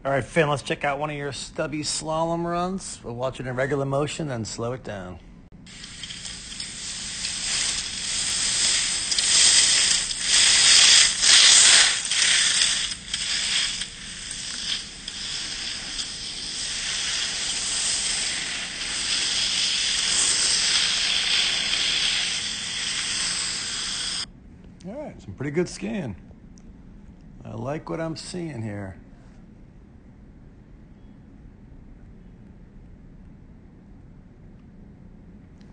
All right, Finn, let's check out one of your stubby slalom runs. We'll watch it in regular motion and slow it down. All right, some pretty good skiing. I like what I'm seeing here.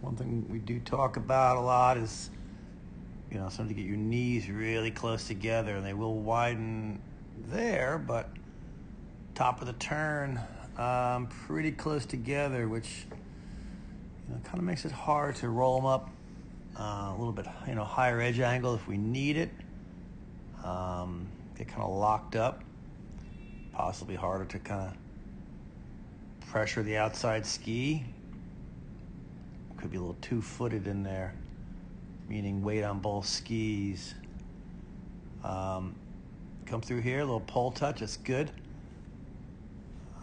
One thing we do talk about a lot is, something to get your knees really close together, and they will widen there, but top of the turn, pretty close together, which kind of makes it hard to roll them up a little bit, higher edge angle if we need it. Get kind of locked up, possibly harder to kind of pressure the outside ski. Could be a little two-footed in there, meaning weight on both skis. Come through here, a little pole touch, that's good.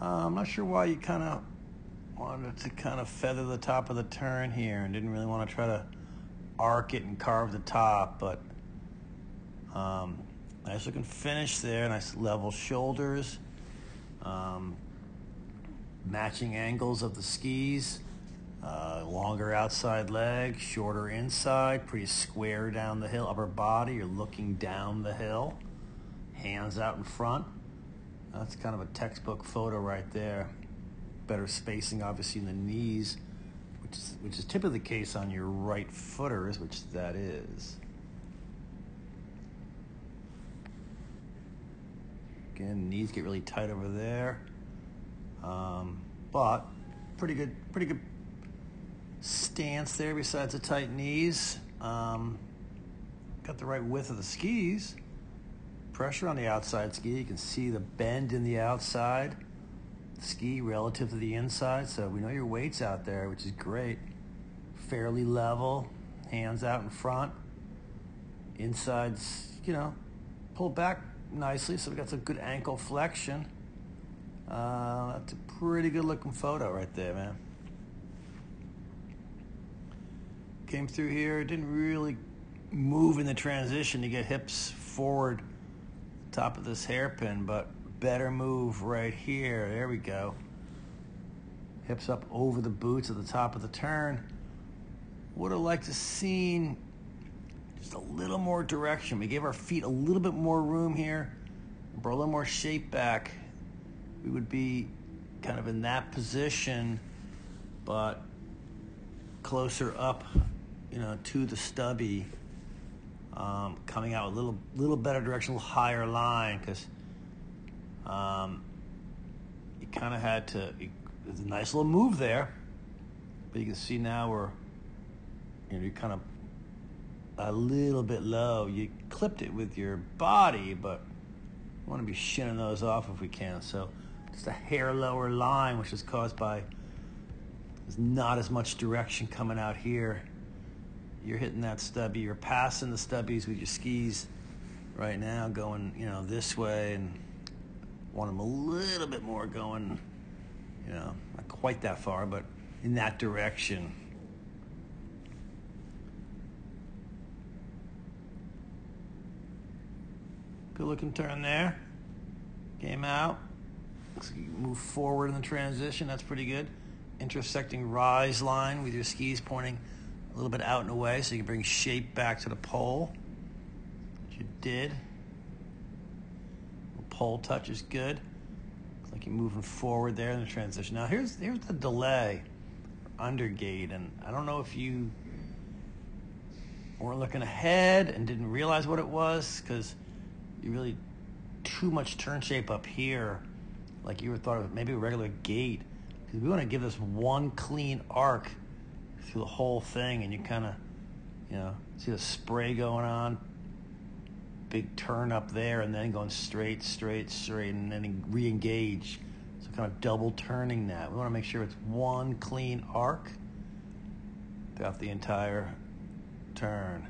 I'm not sure why you kind of wanted to kind of feather the top of the turn here and didn't really want to try to arc it and carve the top, but nice looking finish there, nice level shoulders, matching angles of the skis, longer outside leg, shorter inside, pretty square down the hill, upper body, you're looking down the hill, hands out in front. That's kind of a textbook photo right there. Better spacing obviously in the knees, which is typically the case on your right footers, which that is. Again, knees get really tight over there, but pretty good stance there. Besides the tight knees, got the right width of the skis. Pressure on the outside ski. You can see the bend in the outside ski relative to the inside, so we know your weight's out there, which is great. Fairly level, hands out in front. Insides, pull back nicely, so we got some good ankle flexion. That's a pretty good looking photo right there, man. Came through here, didn't really move in the transition to get hips forward top of this hairpin, but better move right here. There we go. Hips up over the boots at the top of the turn. Would have liked to seen just a little more direction. We gave our feet a little bit more room here, brought a little more shape back. We would be kind of in that position, but closer up, to the stubby, coming out a little better direction, a little higher line, because you kind of had to. There's a nice little move there, but you can see now we're, you're kind of a little bit low. You clipped it with your body, but we want to be shinning those off if we can. So just a hair lower line, which is caused by there's not as much direction coming out here. You're hitting that stubby. You're passing the stubbies with your skis right now, going this way, and want them a little bit more going, not quite that far, but in that direction. Good looking turn there. Came out. Move forward in the transition. That's pretty good. Intersecting rise line with your skis pointing a little bit out and away, so you can bring shape back to the pole, which you did. The pole touch is good. Looks like you're moving forward there in the transition. Now here's the delay, undergate, and I don't know if you weren't looking ahead and didn't realize what it was, because you really too much turn shape up here, like you thought of maybe a regular gate, because we want to give this one clean arc through the whole thing, and you kind of, see the spray going on, big turn up there, and then going straight, and then re-engage. So kind of double turning that. We want to make sure it's one clean arc throughout the entire turn.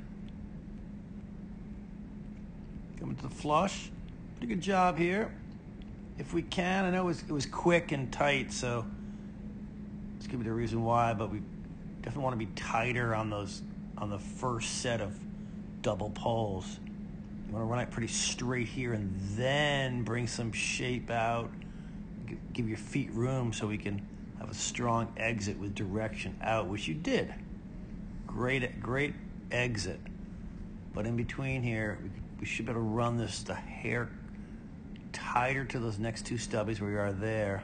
Coming to the flush. Pretty good job here. if we can. I know it was quick and tight, so this could be the reason why, but we definitely want to be tighter on the first set of double poles. You want to run it pretty straight here and then bring some shape out. Give your feet room so we can have a strong exit with direction out, which you did. Great exit. But in between here, we should be able to run the hair tighter to those next two stubbies where we are there,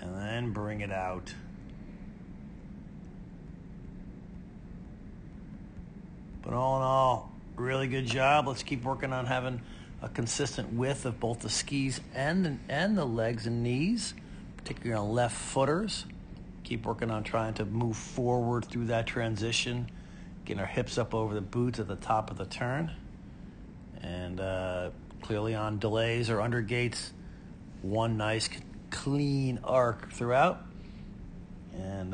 and then bring it out. But all in all, really good job. Let's keep working on having a consistent width of both the skis and the legs and knees, particularly on left footers. Keep working on trying to move forward through that transition, getting our hips up over the boots at the top of the turn. And clearly on delays or under gates, one nice clean arc throughout. And,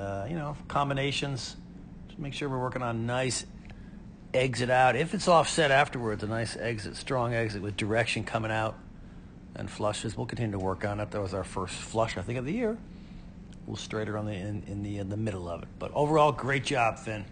combinations, just make sure we're working on nice exit out. If it's offset afterwards, a nice exit, strong exit with direction coming out and flushes. We'll continue to work on it. That was our first flush, I think, of the year. We'll straighter on in the middle of it. But overall, great job, Finn.